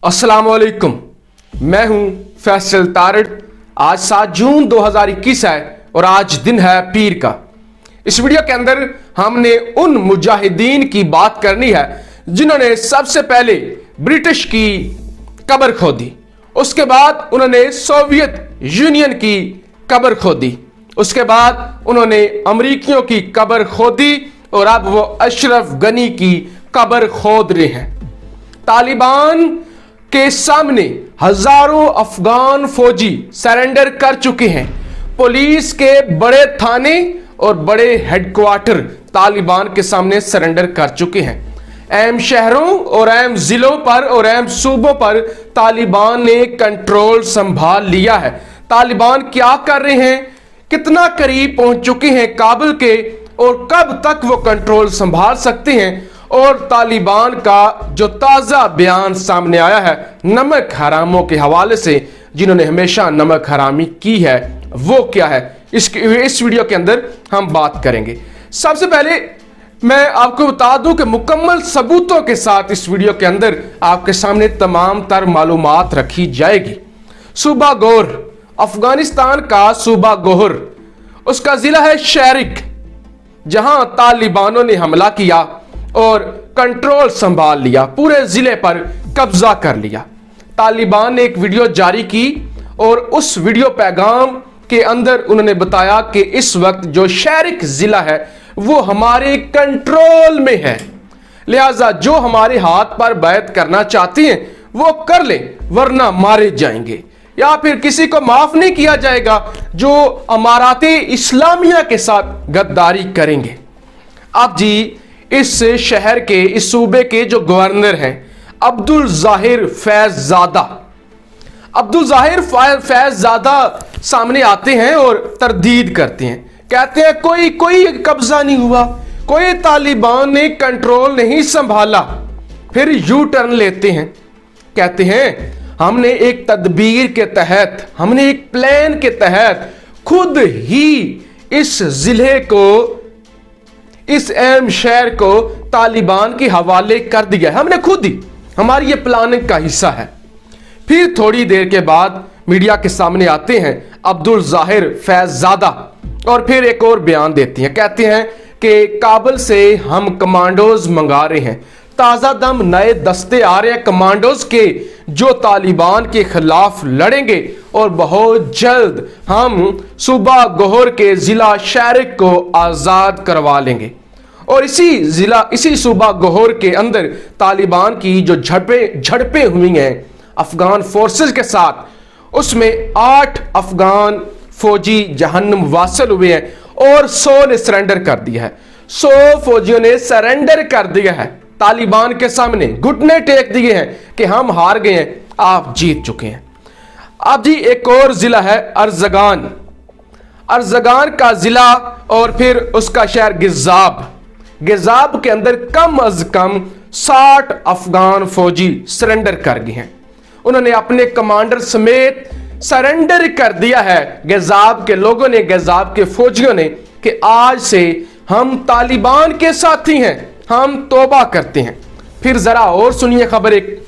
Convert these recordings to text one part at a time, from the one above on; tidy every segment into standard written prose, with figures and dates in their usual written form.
अस्सलाम वालेकुम, मैं हूं फैसल तारड़। आज 7 जून 2021 है और आज दिन है पीर का। इस वीडियो के अंदर हमने उन मुजाहिदीन की बात करनी है जिन्होंने सबसे पहले ब्रिटिश की कब्र खोदी, उसके बाद उन्होंने सोवियत यूनियन की कब्र खोदी, उसके बाद उन्होंने अमरीकियों की कब्र खोदी और अब वो अशरफ गनी की कब्र खोद रहे हैं। तालिबान के सामने हजारों अफगान फौजी सरेंडर कर चुके हैं। पुलिस के बड़े थाने और बड़े हेडक्वार्टर तालिबान के सामने सरेंडर कर चुके हैं। अहम शहरों और अहम जिलों पर और अहम सूबों पर तालिबान ने कंट्रोल संभाल लिया है। तालिबान क्या कर रहे हैं, कितना करीब पहुंच चुके हैं काबुल के और कब तक वो कंट्रोल संभाल सकते हैं, और तालिबान का जो ताज़ा बयान सामने आया है नमक हरामों के हवाले से, जिन्होंने हमेशा नमक हरामी की है, वो क्या है, इस वीडियो के अंदर हम बात करेंगे। सबसे पहले मैं आपको बता दूं कि मुकम्मल सबूतों के साथ इस वीडियो के अंदर आपके सामने तमाम तर मालूमात रखी जाएगी। सूबा गोर, अफगानिस्तान का सूबा गोहर, उसका जिला है शहरिक, जहां तालिबानों ने हमला किया और कंट्रोल संभाल लिया, पूरे जिले पर कब्जा कर लिया। तालिबान ने एक वीडियो जारी की और उस वीडियो पैगाम के अंदर उन्होंने बताया कि इस वक्त जो शहरिक जिला है वो हमारे कंट्रोल में है, लिहाजा जो हमारे हाथ पर बैत करना चाहते हैं वो कर ले, वरना मारे जाएंगे, या फिर किसी को माफ नहीं किया जाएगा जो अमाराते इस्लामिया के साथ गद्दारी करेंगे। अब जी इस शहर के, इस सूबे के जो गवर्नर हैं अब्दुल जाहिर फैज़ादा, अब्दुल जाहिर फैज़ादा सामने आते हैं और तरदीद करते हैं, कहते हैं कोई कब्जा नहीं हुआ, कोई तालिबान ने कंट्रोल नहीं संभाला। फिर यू टर्न लेते हैं, कहते हैं हमने एक तदबीर के तहत, हमने एक प्लान के तहत खुद ही इस जिले को, इस अहम शहर को तालिबान के हवाले कर दिया है, हमने खुद ही, हमारी ये प्लानिंग का हिस्सा है। फिर थोड़ी देर के बाद मीडिया के सामने आते हैं अब्दुल जाहिर फैज़ादा और फिर एक और बयान देती हैं, कहते हैं कि काबुल से हम कमांडोज मंगा रहे हैं, ताज़ा दम नए दस्ते आ रहे हैं कमांडोज के, जो तालिबान के खिलाफ लड़ेंगे और बहुत जल्द हम सूबा गोहर के जिला शहरिक को आज़ाद करवा लेंगे। और इसी सूबा गोहर के अंदर तालिबान की जो झड़पें हुई हैं अफगान फोर्सेस के साथ, उसमें 8 अफगान फौजी जहन्नुम वासिल हुए हैं और 100 ने सरेंडर कर दिया है। 100 फौजियों ने सरेंडर कर दिया है तालिबान के सामने, घुटने टेक दिए हैं कि हम हार गए हैं, आप जीत चुके हैं। अब जी एक और जिला है अर्जगान, अर्जगान का जिला और फिर उसका शहर गिज़ाब, गिज़ाब के अंदर कम अज कम 60 अफगान फौजी सरेंडर कर गए हैं। उन्होंने अपने कमांडर समेत सरेंडर कर दिया है गिज़ाब के लोगों ने, गिज़ाब के फौजियों ने, कि आज से हम तालिबान के साथी हैं, हम तौबा करते हैं। फिर जरा और सुनिए खबर, एक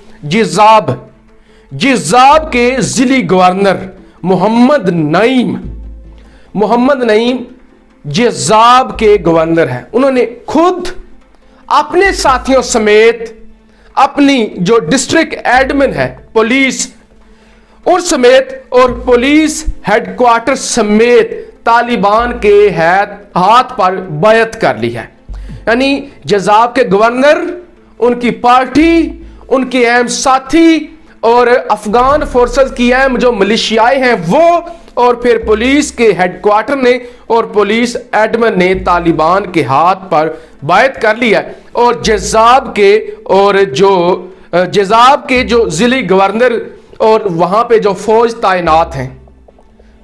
जिज़ाब के जिली गवर्नर मोहम्मद नईम जिज़ाब के गवर्नर हैं, उन्होंने खुद अपने साथियों समेत अपनी जो डिस्ट्रिक्ट एडमिन है पुलिस और समेत और पुलिस हेडक्वार्टर समेत तालिबान के हाथ पर बैत कर ली है। यानी जिज़ाब के गवर्नर, उनकी पार्टी, उनके अहम साथी और अफगान फोर्सेस की अहम जो मिलिशियाएं हैं वो, और फिर पुलिस के हेडक्वार्टर ने और पुलिस एडमिन ने तालिबान के हाथ पर बैत कर लिया है। और जिज़ाब के जो जिली गवर्नर और वहां पे जो फौज तैनात हैं,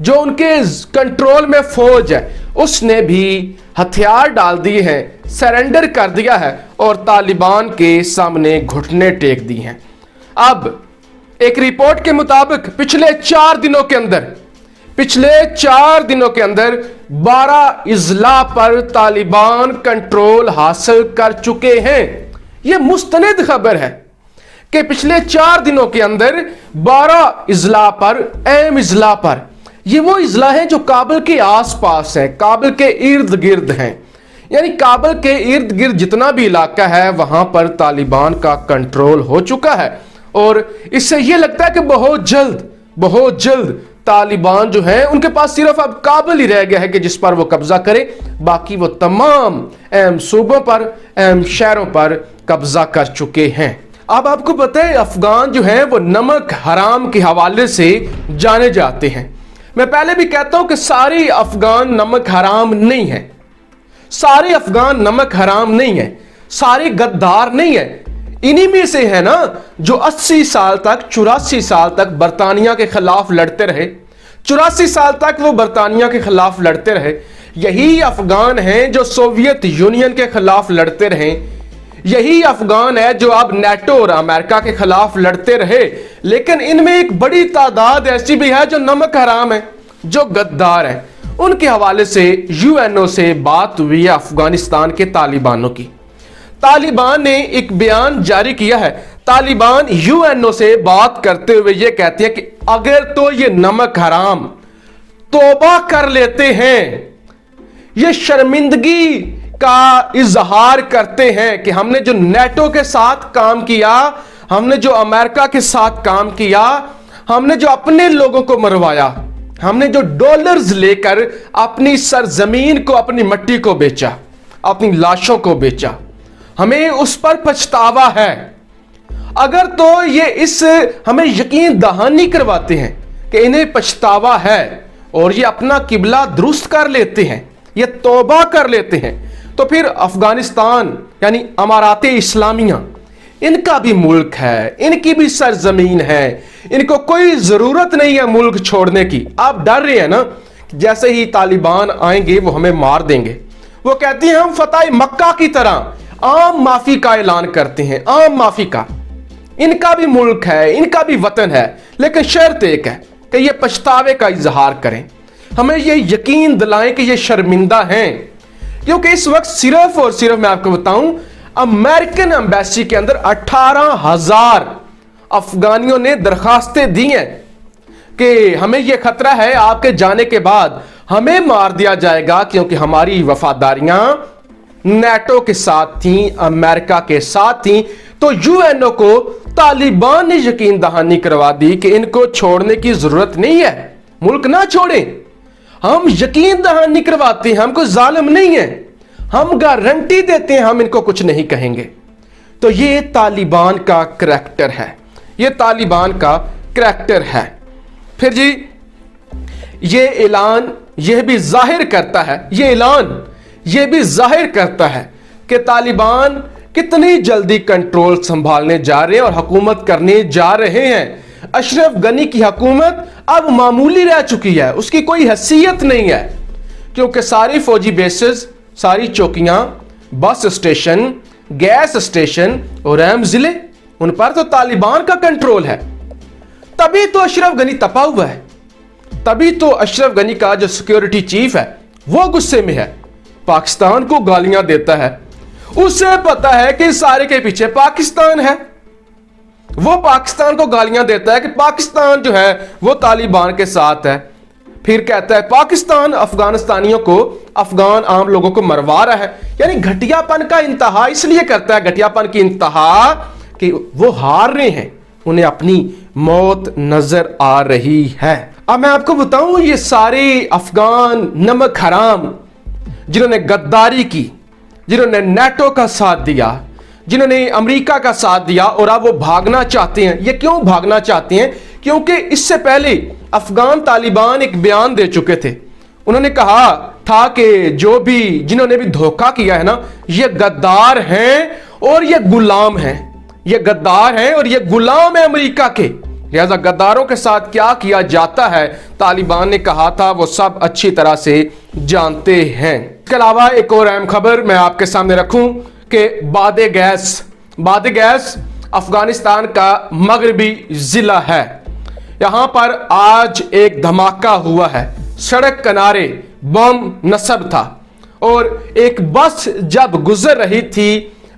जो उनके कंट्रोल में फौज है, उसने भी हथियार डाल दिए हैं, सरेंडर कर दिया है और तालिबान के सामने घुटने टेक दिए हैं। अब एक रिपोर्ट के मुताबिक पिछले 4 दिनों के अंदर 12 इजला पर तालिबान कंट्रोल हासिल कर चुके हैं। यह मुस्तनद खबर है। कि पिछले 4 दिनों के अंदर 12 इजला पर, अहम इजला पर, ये वो इजला हैं जो काबुल के आसपास हैं, काबुल के इर्द गिर्द हैं। यानी काबुल के इर्द गिर्द जितना भी इलाका है वहां पर तालिबान का कंट्रोल हो चुका है। और इससे यह लगता है कि बहुत जल्द तालिबान जो है उनके पास सिर्फ अब काबुल ही रह गया है कि जिस पर वो कब्जा करे, बाकी वो तमाम अहम सूबों पर, अहम शहरों पर कब्जा कर चुके हैं। अब आपको पता है अफगान जो है वो नमक हराम के हवाले से जाने जाते हैं। मैं पहले भी कहता हूं कि सारे अफगान नमक हराम नहीं है, सारे अफगान नमक हराम नहीं है, सारे गद्दार नहीं है। इन्हीं में से है ना जो 80 साल तक, 84 साल तक बरतानिया के खिलाफ लड़ते रहे, 84 साल तक वो बरतानिया के खिलाफ लड़ते रहे। यही अफगान हैं जो सोवियत यूनियन के खिलाफ लड़ते रहे। यही अफगान है जो अब नेटो और अमेरिका के खिलाफ लड़ते रहे। लेकिन इनमें एक बड़ी तादाद ऐसी भी है जो नमक हराम है, जो गद्दार है। उनके हवाले से यूएनओ से बात हुई है अफगानिस्तान के तालिबानों की। तालिबान ने एक बयान जारी किया है। तालिबान यूएनओ से बात करते हुए ये कहते हैं कि अगर तो ये नमक हराम तौबा कर लेते हैं, ये शर्मिंदगी का इजहार करते हैं कि हमने जो नेटो के साथ काम किया, हमने जो अमेरिका के साथ काम किया, हमने जो अपने लोगों को मरवाया, हमने जो डॉलर्स लेकर अपनी सरजमीन को, अपनी मिट्टी को बेचा, अपनी लाशों को बेचा, हमें उस पर पछतावा है। अगर तो ये इस हमें यकीन दहानी करवाते हैं कि इन्हें पछतावा है और ये अपना किबला दुरुस्त कर लेते हैं, ये तौबा कर लेते हैं, तो फिर अफगानिस्तान यानी अमारात इस्लामिया, इनका भी मुल्क है, इनकी भी सरजमीन है, इनको कोई जरूरत नहीं है मुल्क छोड़ने की। आप डर रहे हैं ना जैसे ही तालिबान आएंगे वो हमें मार देंगे। वो कहती हैं हम फतह मक्का की तरह आम माफी का ऐलान करते हैं, आम माफी का। इनका भी मुल्क है, इनका भी वतन है, लेकिन शर्त एक है कि ये पछतावे का इजहार करें, हमें ये यकीन दिलाएं कि ये शर्मिंदा हैं। क्योंकि इस वक्त सिर्फ और सिर्फ मैं आपको बताऊं अमेरिकन एम्बेसी के अंदर 18,000 अफगानियों ने दरखास्तें दी हैं कि हमें यह खतरा है आपके जाने के बाद हमें मार दिया जाएगा, क्योंकि हमारी वफादारियां नेटो के साथ थी, अमेरिका के साथ थी। तो यूएनओ को तालिबान ने यकीन दहानी करवा दी कि इनको छोड़ने की जरूरत नहीं है, मुल्क ना छोड़ें। हम यकीन दहानी करवाते हैं, हम कोई जालिम नहीं है, हम गारंटी देते हैं हम इनको कुछ नहीं कहेंगे। तो ये तालिबान का करैक्टर है, ये तालिबान का करैक्टर है। फिर जी ये ऐलान यह भी जाहिर करता है, ये ऐलान यह भी जाहिर करता है कि तालिबान कितनी जल्दी कंट्रोल संभालने जा रहे हैं और हुकूमत करने जा रहे हैं। अशरफ गनी की हुकूमत अब मामूली रह चुकी है, उसकी कोई हैसियत नहीं है, क्योंकि सारी फौजी बेसेस, सारी चौकियां, बस स्टेशन, गैस स्टेशन और अहम जिले, उन पर तो तालिबान का कंट्रोल है। तभी तो अशरफ गनी तपा हुआ है, तभी तो अशरफ गनी का जो सिक्योरिटी चीफ है वो गुस्से में है, पाकिस्तान को गालियां देता है। उसे पता है कि सारे के पीछे पाकिस्तान है, वो पाकिस्तान को गालियां देता है कि पाकिस्तान जो है वो तालिबान के साथ है। फिर कहता है पाकिस्तान अफगानिस्तानियों को, अफगान आम लोगों को मरवा रहा है। यानी घटियापन का इंतहा इसलिए करता है, घटियापन की इंतहा कि वो हार रहे हैं, उन्हें अपनी मौत नजर आ रही है। अब मैं आपको बताऊं ये सारे अफगान नमक हराम जिन्होंने गद्दारी की, जिन्होंने नेटो का साथ दिया, जिन्होंने अमेरिका का साथ दिया और अब वो भागना चाहते हैं। ये क्यों भागना चाहते हैं? क्योंकि इससे पहले अफगान तालिबान एक बयान दे चुके थे। उन्होंने कहा था कि जो भी जिन्होंने भी धोखा किया है ना, ये गद्दार हैं और ये गुलाम हैं, ये गद्दार हैं और ये गुलाम है अमेरिका के। लिहाजा गद्दारों के साथ क्या किया जाता है तालिबान ने कहा था वो सब अच्छी तरह से जानते हैं। इसके अलावा एक और अहम खबर मैं आपके सामने रखूं कि बादे गैस अफगानिस्तान का मगरबी जिला है। यहां पर आज एक धमाका हुआ है, सड़क किनारे बम नस्ब था और एक बस जब गुजर रही थी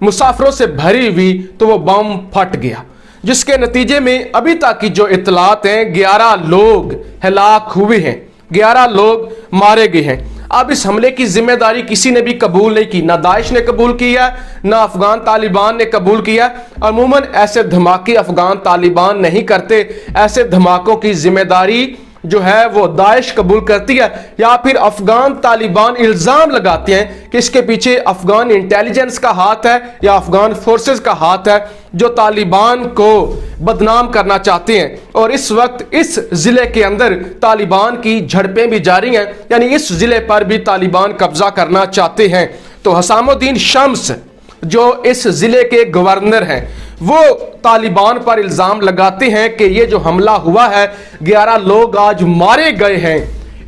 मुसाफिरों से भरी हुई तो वो बम फट गया। जिसके नतीजे में अभी तक की जो इतलात हैं 11 लोग हलाक हुए हैं, 11 लोग मारे गए हैं। अब इस हमले की जिम्मेदारी किसी ने भी कबूल नहीं की, ना दाइश ने कबूल किया, ना अफगान तालिबान ने कबूल किया। अमूमन ऐसे धमाके अफगान तालिबान नहीं करते, ऐसे धमाकों की जिम्मेदारी जो है वो दाइश कबूल करती है, या फिर अफगान तालिबान इल्जाम लगाते हैं कि इसके पीछे अफगान इंटेलिजेंस का हाथ है या अफगान फोर्सेस का हाथ है, जो तालिबान को बदनाम करना चाहते हैं। और इस वक्त इस जिले के अंदर तालिबान की झड़पें भी जारी हैं, यानी इस जिले पर भी तालिबान कब्जा करना चाहते हैं। तो हसामुद्दीन शम्स जो इस जिले के गवर्नर हैं, वो तालिबान पर इल्जाम लगाते हैं कि ये जो हमला हुआ है, 11 लोग आज मारे गए हैं,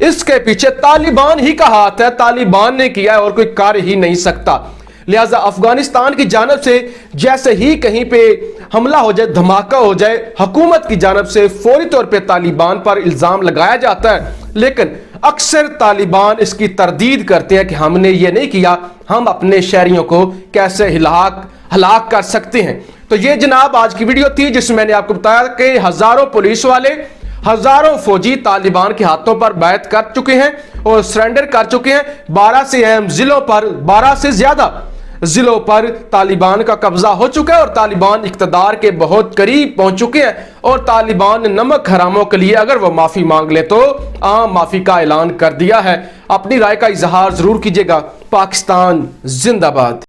इसके पीछे तालिबान ही का हाथ है, तालिबान ने किया है और कोई कर ही नहीं सकता। लिहाजा अफगानिस्तान की जानब से जैसे ही कहीं पे हमला हो जाए, धमाका हो जाए, हुकूमत की जानब से फौरी तौर पे तालिबान पर इल्जाम लगाया जाता है, लेकिन अक्सर तालिबान इसकी तरदीद करते हैं कि हमने ये नहीं किया, हम अपने शहरियों को कैसे हलाक कर सकते हैं। तो ये जनाब आज की वीडियो थी जिसमें मैंने आपको बताया कि हजारों पुलिस वाले, हजारों फौजी तालिबान के हाथों पर बैत कर चुके हैं और सरेंडर कर चुके हैं। 12 से अहम जिलों पर, 12 से ज्यादा जिलों पर तालिबान का कब्जा हो चुका है और तालिबान इख्तिदार के बहुत करीब पहुंच चुके हैं। और तालिबान ने नमक हरामों के लिए अगर वो माफी मांग ले तो आम माफी का ऐलान कर दिया है। अपनी राय का इजहार जरूर कीजिएगा। पाकिस्तान जिंदाबाद।